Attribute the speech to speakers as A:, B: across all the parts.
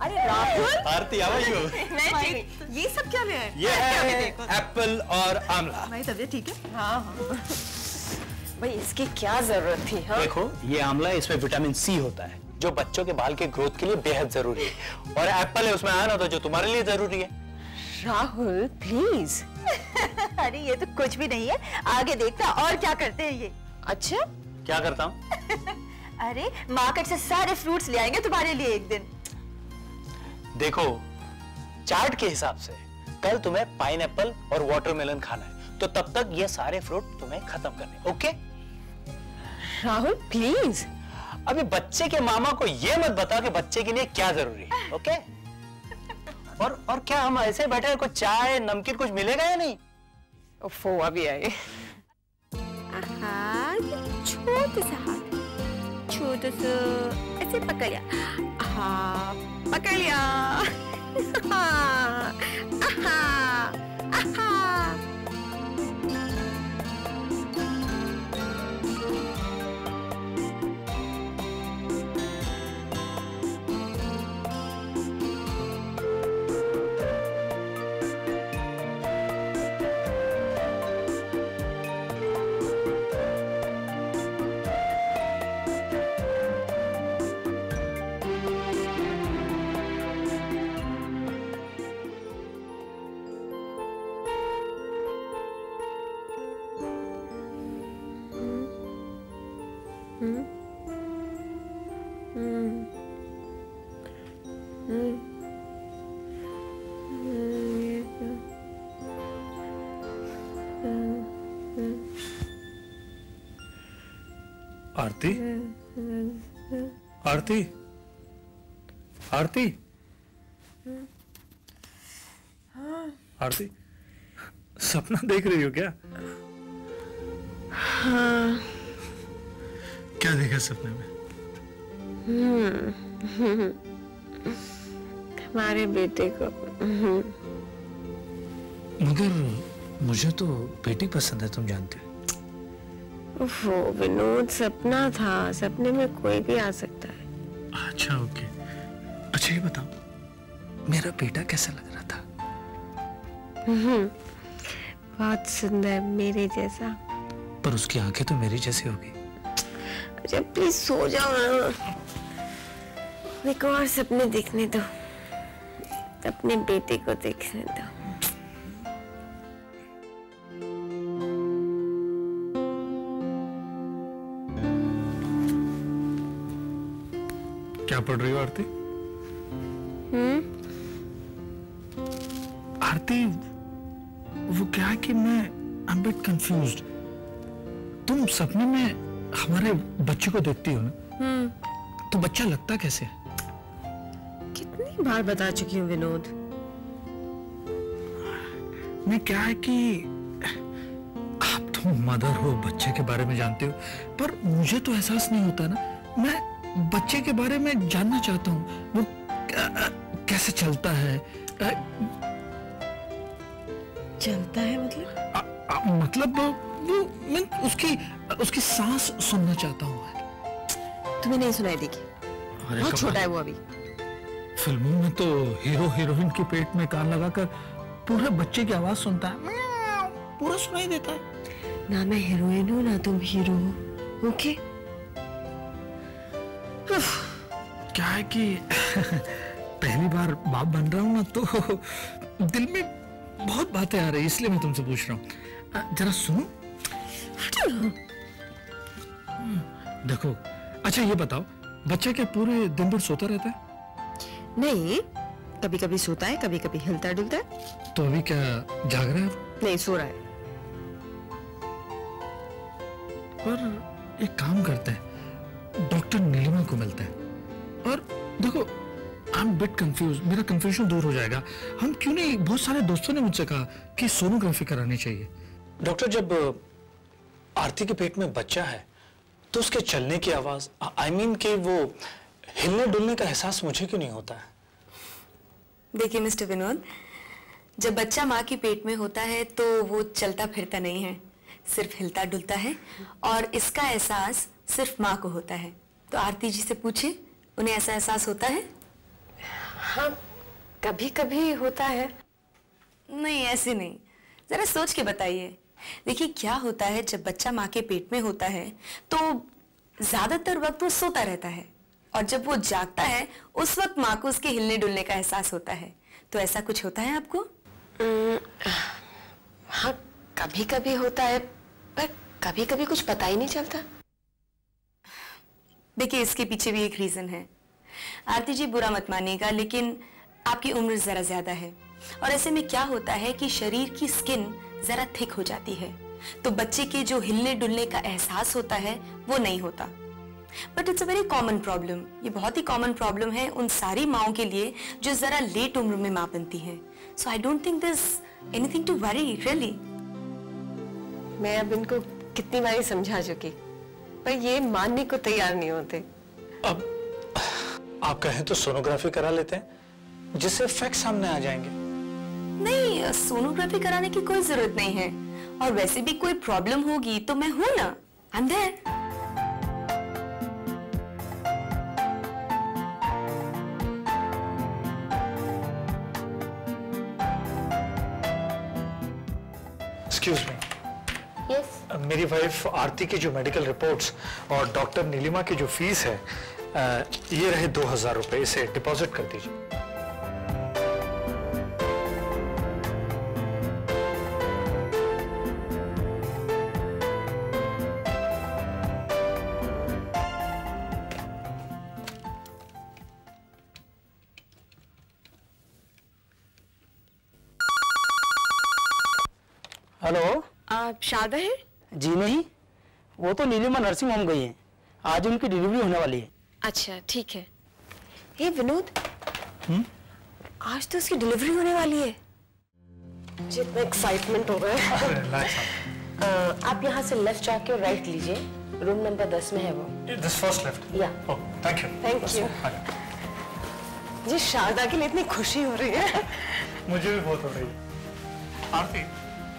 A: अरे राहुल,
B: आरती how are you?
A: मैं ठीक। ये सब क्या ले आए?
B: ये है एप्पल और आंवला।
A: भाई तबीयत ठीक है? हाँ हाँ। भाई इसकी क्या जरूरत थी? हाँ
B: देखो, ये आंवला, इसमें विटामिन सी होता है जो बच्चों के बाल के ग्रोथ के लिए बेहद जरूरी है, और एप्पल है, उसमें आयरन होता है जो तुम्हारे लिए जरूरी है।
A: राहुल प्लीज।
C: अरे ये तो कुछ भी नहीं है, आगे देखना और क्या करते हैं ये।
A: अच्छा
B: क्या करता हूँ?
C: अरे मार्केट से सारे फ्रूट्स ले आएंगे तुम्हारे लिए एक दिन।
B: देखो, चार्ट के हिसाब से कल तुम्हें पाइनएप्पल और वाटरमेलन खाना है, तो तब तक ये सारे फ्रूट तुम्हें खत्म करने। Okay
A: Rahul please.
B: अभी बच्चे के मामा को ये मत बता कि बच्चे के लिए क्या जरूरी है। ओके और क्या हम ऐसे बैठे हैं, कुछ चाय नमकीन कुछ मिलेगा या नहीं?
A: ओफो अभी आए। छोटा सा हाथ, छोटा सा ऐसे पकड़ लिया। हाँ पकड़ लिया। हाँ, आहा, आहा।
D: आरती, आरती, आरती, आरती, सपना देख रही हो क्या?
A: हाँ।
D: क्या देखा सपने में?
A: हमारे बेटे को।
D: मगर मुझे तो बेटी पसंद है, तुम जानते हो।
A: वो विनोद, सपना था, सपने में कोई भी आ सकता है।
D: अच्छा ओके। अच्छा ये बताओ, मेरा बेटा कैसा लग रहा था?
A: बहुत सुंदर, मेरे जैसा।
D: पर उसकी आंखें तो मेरी जैसी होगी।
A: अच्छा प्लीज सो जाओ ना, मेरे को और सपने देखने दो, अपने बेटे को देखने दो।
D: क्या पढ़ रही हो आरती? आरती, वो क्या है कि मैं आई एम बिट कंफ्यूज्ड। तुम सपने में हमारे बच्चे को देखती हो ना, तो बच्चा लगता कैसे है?
A: कितनी बार बता चुकी हूँ विनोद।
D: मैं क्या है कि आप तुम मदर हो, बच्चे के बारे में जानते हो, पर मुझे तो एहसास नहीं होता ना। मैं बच्चे के बारे में जानना चाहता हूँ, वो कैसे चलता है।
A: चलता है
D: मतलब वो मैं उसकी सांस सुनना चाहता हूँ।
A: तुम्हें नहीं सुनाई देगी, बहुत छोटा है वो अभी।
D: फिल्मों में तो हीरो हीरोइन के पेट में कान लगाकर पूरे बच्चे की आवाज सुनता है, पूरा सुनाई देता है।
A: ना मैं हीरोइन हूँ ना तुम हीरो हो। ओके
D: क्या है कि पहली बार बाप बन रहा हूँ ना, तो दिल में बहुत बातें आ रही, इसलिए मैं तुमसे पूछ रहा हूँ। जरा सुनो। देखो, अच्छा ये बताओ, बच्चा क्या पूरे दिन भर सोता रहता है?
A: नहीं, कभी कभी सोता है, कभी कभी हिलता डुलता है।
D: तो अभी क्या जाग रहा है?
A: नहीं, सो रहा है।
D: पर एक काम करते हैं, डॉक्टर नीलिमा को मिलते हैं, और देखो आई एम बिट कंफ्यूज, मेरा कंफ्यूजन दूर हो जाएगा। हम क्यों नहीं, बहुत सारे दोस्तों ने मुझसे कहा कि सोनोग्राफी करानी चाहिए।
B: डॉक्टर, जब आरती के पेट में बच्चा है तो उसके चलने की आवाज, आई मीन कि वो हिलने डुलने का एहसास मुझे क्यों नहीं होता है?
E: देखिए मिस्टर विनोद, जब बच्चा माँ के पेट में होता है तो वो चलता फिरता नहीं है, सिर्फ हिलता डुलता है, और इसका एहसास सिर्फ माँ को होता है। तो आरती जी से पूछिए, उन्हें ऐसा एहसास होता है?
A: हाँ, कभी कभी होता है।
E: नहीं, ऐसे नहीं, जरा सोच के बताइए। देखिए, क्या होता है जब बच्चा माँ के पेट में होता है तो ज्यादातर वक्त वो सोता रहता है, और जब वो जागता है उस वक्त माँ को उसके हिलने डुलने का एहसास होता है। तो ऐसा कुछ होता है आपको?
A: हाँ, कभी कभी होता है, पर कभी कभी कुछ पता ही नहीं चलता।
E: देखिए, इसके पीछे भी एक रीजन है। आरती जी, बुरा मत मानिएगा, लेकिन आपकी उम्र जरा ज्यादा है, और ऐसे में क्या होता है कि शरीर की स्किन जरा थिक हो जाती है, तो बच्चे के जो हिलने डुलने का एहसास होता है वो नहीं होता। But it's a very common problem. ये बहुत ही कॉमन प्रॉब्लम है उन सारी माओं के लिए जो जरा लेट उम्र में मां बनती है। So I don't think this anything to worry, really.
A: मैं अब इनको कितनी बारी समझा चुकी, पर ये मानने को तैयार नहीं होते।
B: अब आप कहें तो सोनोग्राफी करा लेते हैं, जिससे फैक्ट सामने आ जाएंगे।
E: नहीं, सोनोग्राफी कराने की कोई जरूरत नहीं है, और वैसे भी कोई प्रॉब्लम होगी तो मैं हूं ना, I am there.
B: Excuse me,
A: yes.
B: मेरी वाइफ आरती की जो मेडिकल रिपोर्ट्स और डॉक्टर नीलिमा की जो फीस है, ये रहे 2000 रुपए, इसे डिपॉजिट कर दीजिए।
F: हेलो।
A: आप शारदा है?
F: जी नहीं, वो तो नीलिमा नर्सिंग होम गई हैं। आज उनकी डिलीवरी होने वाली है।
A: अच्छा, ठीक है। हे विनोद, आज तो उसकी डिलीवरी होने वाली है। जितना एक्साइटमेंट हो रहा है। आप यहाँ से लेफ्ट जाके और राइट लीजिए, रूम नंबर 10 में है वो।
B: This first left.
A: Yeah.
B: Thank you.
A: Thank you. जी, शारदा के लिए इतनी खुशी हो रही है।
B: मुझे भी बहुत हो रही है। आरती,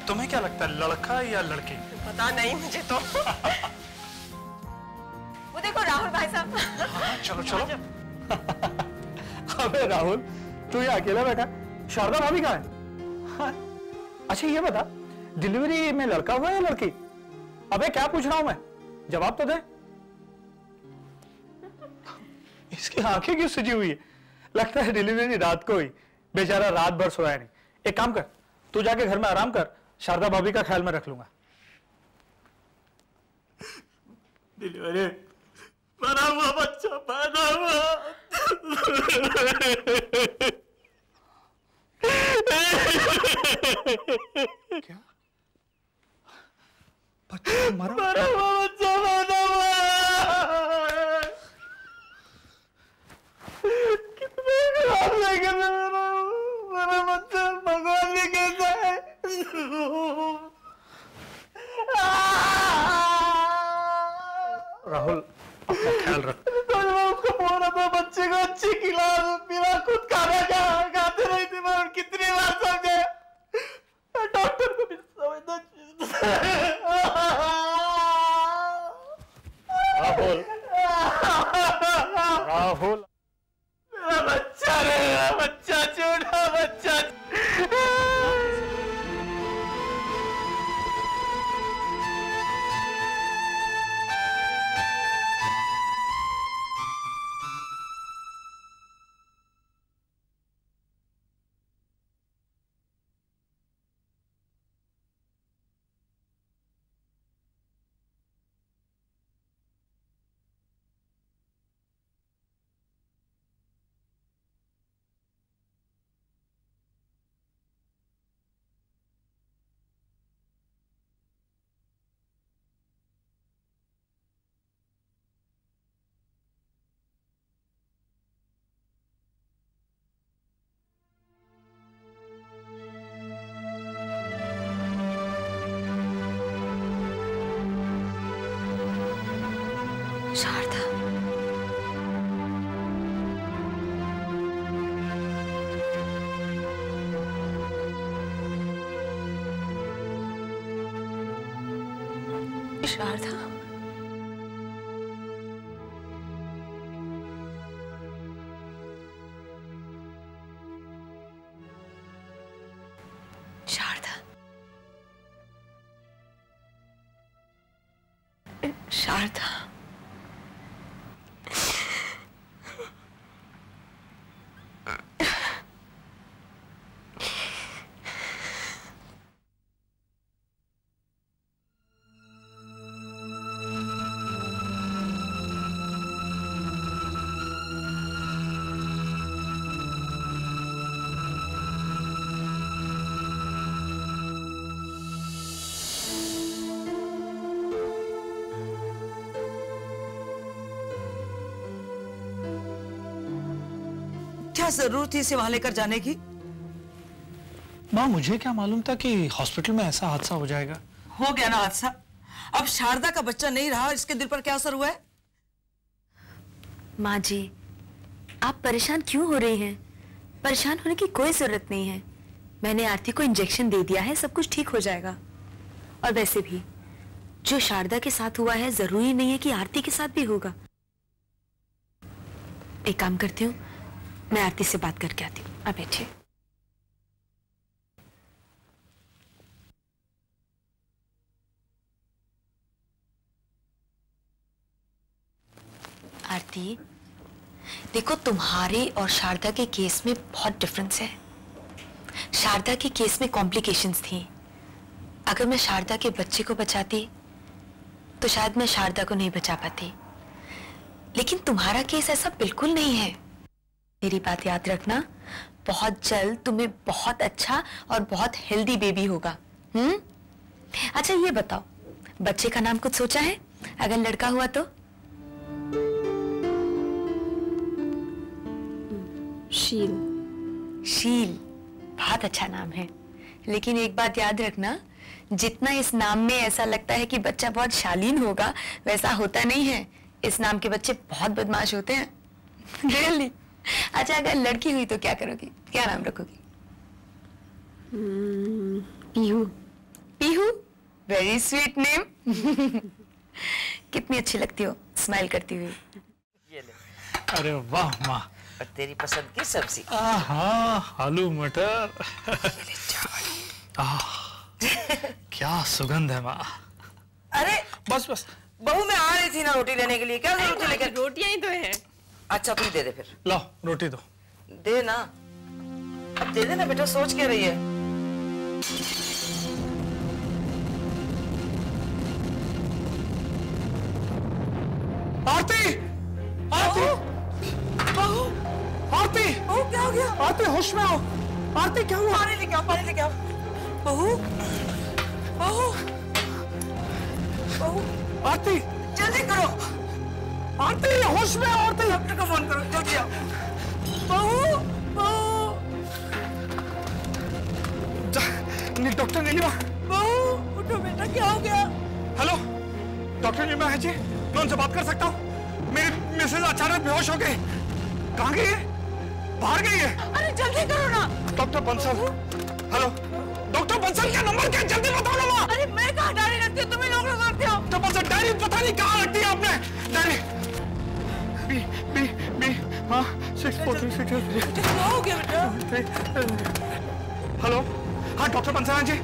B: तुम्हें क्या लगता है, लड़का या लड़की?
A: पता नहीं मुझे तो। वो देखो राहुल भाई साहब।
B: चलो चलो।
F: अबे राहुल, तू ये अकेला बैठा, शारदा भाभी कहाँ है? हाँ। अच्छा ये बता, डिलीवरी में लड़का हुआ या लड़की? अबे क्या पूछ रहा हूं मैं, जवाब तो दे। इसकी आंखें क्यों सजी हुई है? लगता है डिलीवरी रात को हुई, बेचारा रात भर सोया नहीं। एक काम कर, तू जाके घर में आराम कर, शारदा भाभी का ख्याल मैं रख लूंगा। डिलीवरी बना हुआ बच्चा पैदा हुआ। क्या? बच्चा मरा हुआ बच्चा पैदा हुआ। कितने खराब लगे मेरा बच्चा, भगवान ने कैसा है। राहुल, अपना ख्याल रख। मैं उसको बोल रहा था बच्चे को अच्छी खिला पिला, खुद खाना खाते रही थी। मैं कितनी बार समझे, डॉक्टर को भी समझना चाहिए। राहुल, राहुल, मेरा बच्चा रहेगा, बच्चा छोटा बच्चा।
A: शारदा, शारदा, शारदा,
G: क्या जरूरत थी इसे वहां लेकर जाने की?
B: माँ, मुझे क्या मालूम था कि हॉस्पिटल में ऐसा हादसा हो जाएगा।
G: हो गया ना हादसा। अब शारदा का बच्चा नहीं रहा, इसके दिल पर क्या असर हुआ है?
E: माँ जी, आप परेशान क्यों हो रही हैं? परेशान होने की कोई जरूरत नहीं है। मैंने आरती को इंजेक्शन दे दिया है, सब कुछ ठीक हो जाएगा। और वैसे भी जो शारदा के साथ हुआ है जरूरी नहीं है कि आरती के साथ भी होगा। एक काम करती हूँ, मैं आरती से बात करके आती हूँ। आप बैठिए। आरती, देखो, तुम्हारे और शारदा के केस में बहुत डिफरेंस है। शारदा के केस में कॉम्प्लिकेशंस थी। अगर मैं शारदा के बच्चे को बचाती तो शायद मैं शारदा को नहीं बचा पाती, लेकिन तुम्हारा केस ऐसा बिल्कुल नहीं है। मेरी बात याद रखना, बहुत जल्द तुम्हें बहुत अच्छा और बहुत हेल्दी बेबी होगा। अच्छा ये बताओ, बच्चे का नाम कुछ सोचा है? अगर लड़का हुआ तो?
A: शील।
E: शील, बहुत अच्छा नाम है। लेकिन एक बात याद रखना, जितना इस नाम में ऐसा लगता है कि बच्चा बहुत शालीन होगा, वैसा होता नहीं है। इस नाम के बच्चे बहुत बदमाश होते हैं। रियली? अच्छा, अगर लड़की हुई तो क्या करोगी? क्या नाम रखोगी?
A: Pihu.
E: Pihu, very sweet name. कितनी अच्छी लगती हो स्माइल करती हुई।
G: ये ले।
B: अरे वाह माँ,
G: और तेरी पसंद की सब्जी।
B: आलू मटर। क्या सुगंध है माँ।
G: अरे
B: बस बस,
G: बहू मैं आ रही थी ना रोटी लेने के लिए, क्या जरूरत है लेकर?
A: रोटियां ही तो है।
G: अच्छा तू दे दे फिर।
B: लो रोटी दो।
G: दे ना, अब दे दे ना बेटा, सोच क्या रही है?
B: आरती, आरती,
G: बहू,
B: आरती,
G: बहू क्या हो गया?
B: आरती होश में आओ। आरती क्या हुआ?
G: पानी लेके आओ, पानी लेके आओ। बहू, बहू, बहू,
B: आरती,
G: जल्दी करो।
B: आरती होश में आओ। आरती,
G: डॉक्टर को फोन करो, जल्दी आओ। बहू, बहू,
B: डॉक्टर नीलिमा।
G: बहू, उठो बेटा, क्या हो गया?
B: हेलो, डॉक्टर नीलिमा है जी, मैं उनसे बात कर सकता हूँ? मेरी मिसेज अचानक बेहोश हो गई। कहाँ गई है? बाहर गई है।
G: अरे जल्दी करो ना।
B: Doctor Bansal. Hello, doctor Bansal का नंबर क्या? जल्दी बताओ ना माँ।
G: अरे मैं कहाँ डायरी रखती हूँ, तुम्हें लोग रखते हो।
B: डॉक्टर बंसल, डायरी पता नहीं कहाँ रख दी आपने। डायरी बी बी बी, हाँ 64363।
G: क्या हो गया बेटा?
B: हेलो, हाँ डॉक्टर बंसल जी,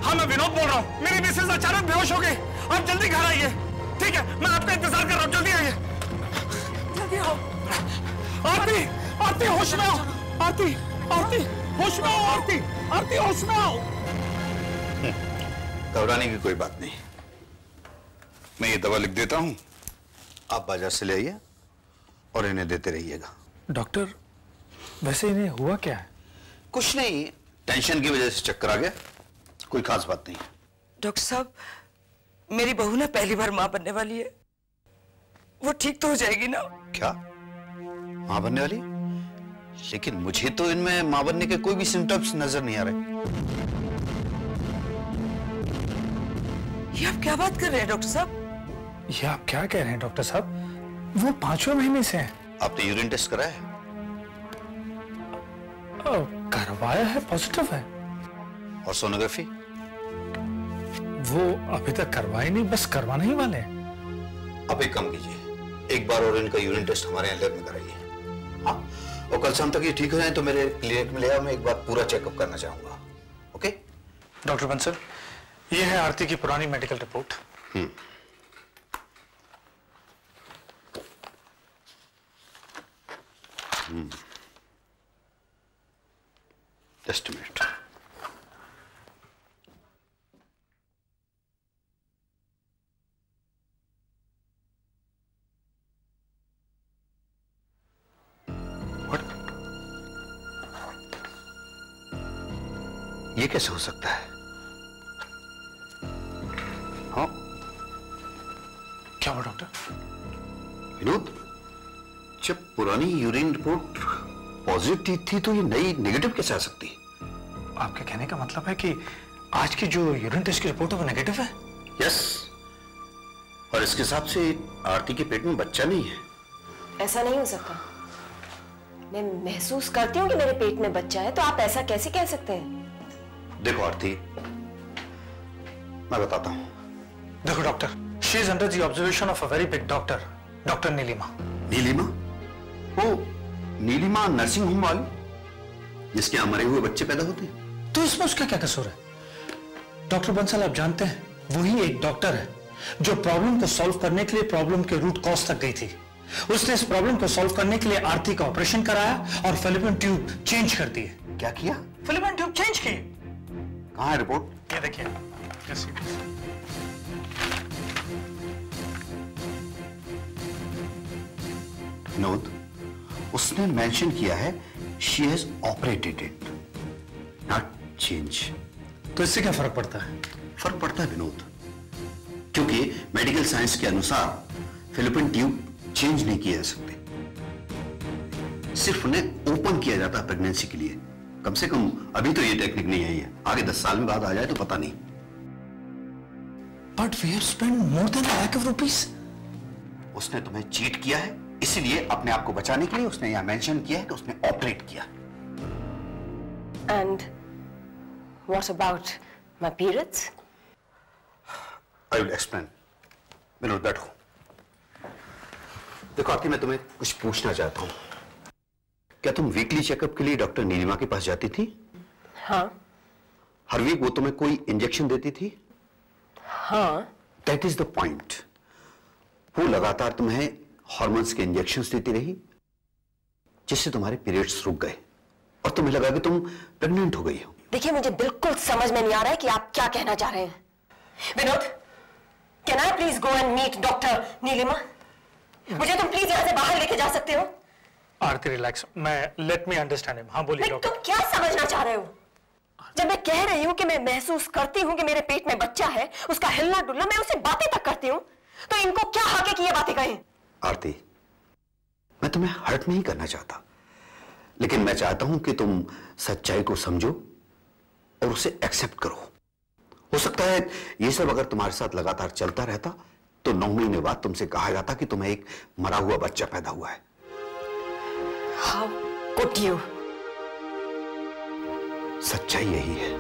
B: हाँ मैं विनोद बोल रहा हूँ। मेरी मिसेज अचानक बेहोश हो गई, आप जल्दी घर आइए। ठीक है, मैं आपका इंतजार कर रहा हूँ, जल्दी आइए।
G: जल्दी आओ।
B: आरती, आरती होश में आओ। आरती, आरती होश में आओ। आरती, आरती होश में आओ।
H: घबराने की कोई बात नहीं, मैं ये दवा लिख देता हूं, आप बाजार से ले आइए और इन्हें देते रहिएगा।
B: डॉक्टर, वैसे इन्हें हुआ क्या है?
H: कुछ नहीं, टेंशन की वजह से चक्कर आ गया, कोई खास बात नहीं।
G: डॉक्टर साहब, मेरी बहू ना पहली बार माँ बनने वाली है, वो ठीक तो हो जाएगी ना?
H: क्या मां बनने वाली? लेकिन मुझे तो इनमें मां बनने के कोई भी सिम्टम्स नजर नहीं आ रहे।
G: ये आप क्या बात कर रहे हैं डॉक्टर साहब?
B: ये आप क्या कह रहे हैं डॉक्टर साहब? वो 5वें महीने से है।
H: आपने यूरिन टेस्ट कराया है?
B: करवाया है, पॉजिटिव है।
H: और सोनोग्राफी?
B: वो अभी तक करवाए नहीं, बस करवाने ही वाले हैं।
H: आप एक काम कीजिए, एक बार और इनका यूरिन टेस्ट हमारे यहाँ लैब में कराइए। हाँ, और कल शाम तक ये ठीक हो जाए तो मेरे क्लिनिक में ले आओ, मैं एक बार पूरा चेकअप करना चाहूंगा। ओके
B: डॉक्टर बंसल, ये है आरती की पुरानी मेडिकल रिपोर्ट।
H: Just minute. ये कैसे हो सकता है? हाँ,
B: क्या हुआ डॉक्टर?
H: विनोद, जब पुरानी यूरिन रिपोर्ट पॉजिटिव थी तो ये नई नेगेटिव कैसे आ सकती?
B: आपके कहने का मतलब है कि आज की जो यूरिन टेस्ट की रिपोर्ट है वो नेगेटिव है?
H: यस, और इसके हिसाब से आरती के पेट में बच्चा नहीं है।
A: ऐसा नहीं हो सकता। मैं महसूस करती हूँ कि मेरे पेट में बच्चा है, तो आप ऐसा कैसे कह सकते हैं?
H: देखो आरती, मैं बताता हूं।
B: देखो doctor, she is under the observation of a very big doctor, doctor Neelima.
H: Neelima? वो नीलिमा नर्सिंग होम वाली जिसके यहां मरे हुए बच्चे पैदा होते हैं?
B: तो इसमें उसका क्या कसूर है? डॉक्टर बंसल, आप जानते हैं वही एक डॉक्टर है जो प्रॉब्लम को सॉल्व करने के लिए प्रॉब्लम के रूट कॉज तक गई थी। उसने इस प्रॉब्लम को सॉल्व करने के लिए आरती का ऑपरेशन कराया और फेलिपिन ट्यूब चेंज कर दी है।
H: क्या किया?
B: फेलिपिन ट्यूब चेंज की।
H: कहां है रिपोर्ट?
B: ये देखिए।
H: विनोद, उसने मेंशन किया है she has operated it, not change.
B: तो इससे क्या फर्क पड़ता है?
H: फर्क पड़ता है विनोद, क्योंकि मेडिकल साइंस के अनुसार फेलिपिन ट्यूब चेंज नहीं किए जा सकते, सिर्फ उन्हें ओपन किया जाता है प्रेगनेंसी के लिए। कम से कम अभी तो ये टेक्निक नहीं आई है, आगे 10 साल में बाद आ जाए तो पता नहीं।
B: But we have spent more than ₹1,00,000।
H: उसने तुम्हें चीट किया है, इसीलिए अपने आप को बचाने के लिए उसने यहां मेंशन किया है कि उसने ऑपरेट किया।
A: And what about my periods?
H: I will explain। Vinod बैठो। देखो आरती, मैं तुम्हें कुछ पूछना चाहता हूं। क्या तुम वीकली चेकअप के लिए डॉक्टर नीलिमा के पास जाती थी?
A: हाँ।
H: हर वीक वो तुम्हें कोई इंजेक्शन देती थी?
A: हाँ।
H: That is the point. वो लगातार तुम्हें हार्मोन्स के इंजेक्शंस देती रही, जिससे तुम्हारे पीरियड्स रुक गए और तुम्हें लगा कि तुम प्रेग्नेंट हो गई हो।
A: देखिए, मुझे बिल्कुल समझ में नहीं आ रहा है कि आप क्या कहना चाह रहे हैं। Vinod, can I please go and meet doctor Neelima? मुझे तुम प्लीज यहाँ से बाहर लेके जा सकते हो?
B: Aarti relax, let me understand him. हाँ बोलिए डॉक्टर।
A: तुम क्या समझना चाह रहे हो? जब मैं कह रही हूँ कि मैं महसूस करती हूँ कि मेरे पेट में बच्चा है, उसका हिलना डुलना, मैं उससे बातें तक करती हूँ, तो इनको क्या हक है कि ये बातें कहें?
H: आरती, मैं तुम्हें हर्ट नहीं करना चाहता, लेकिन मैं चाहता हूं कि तुम सच्चाई को समझो और उसे एक्सेप्ट करो। हो सकता है ये सब अगर तुम्हारे साथ लगातार चलता रहता तो 9 महीने बाद तुमसे कहा जाता कि तुम्हें एक मरा हुआ बच्चा पैदा हुआ है।
A: How could you?
H: सच्चाई यही है।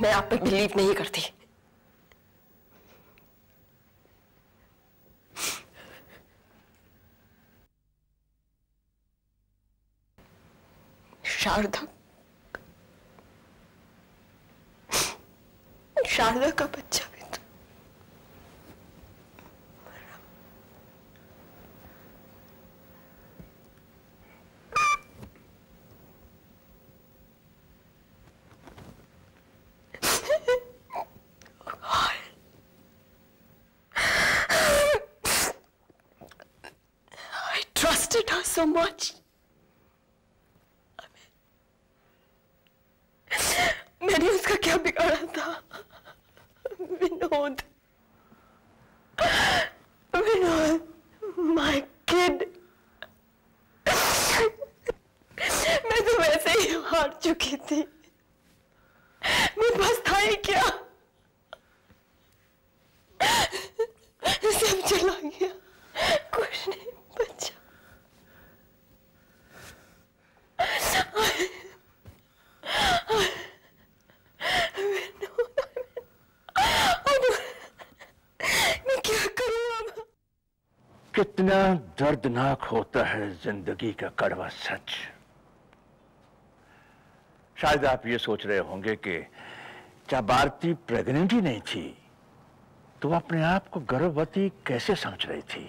A: मैं आप पे बिलीव नहीं करती। शारदा का बच्चा भी तो I trusted her so much. मैंने उसका क्या बिगाड़ा था? Vinod, my kid। मैं तो वैसे ही हार चुकी थी, मेरे पास था ही क्या? सब चला गया, कुछ नहीं बचा। मैं क्या करूं अब?
D: कितना दर्दनाक होता है जिंदगी का कड़वा सच। शायद आप ये सोच रहे होंगे कि
I: जब आरती प्रेग्नेंट ही नहीं थी तो वो अपने आप को गर्भवती कैसे समझ रही थी?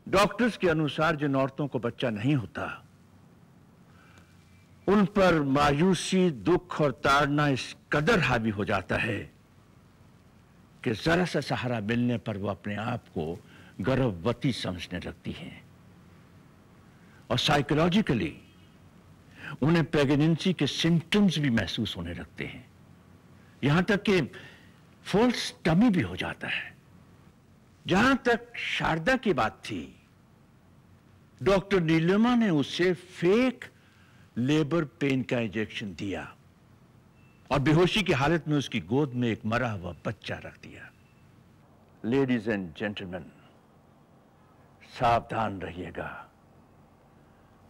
I: डॉक्टर्स के अनुसार जिन औरतों को बच्चा नहीं होता उन पर मायूसी, दुख और ताड़ना इस कदर हावी हो जाता है कि जरा सा सहारा मिलने पर वो अपने आप को गर्भवती समझने लगती हैं और साइकोलॉजिकली उन्हें प्रेगनेंसी के सिम्टम्स भी महसूस होने लगते हैं, यहां तक कि फॉल्स टमी भी हो जाता है। जहां तक शारदा की बात थी, डॉक्टर नीलिमा ने उसे फेक लेबर पेन का इंजेक्शन दिया और बेहोशी की हालत में उसकी गोद में एक मरा हुआ बच्चा रख दिया। लेडीज एंड जेंटलमैन, सावधान रहिएगा,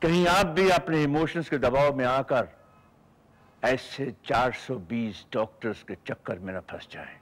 I: कहीं आप भी अपने इमोशंस के दबाव में आकर ऐसे 420 डॉक्टर्स के चक्कर में न फंस जाएं।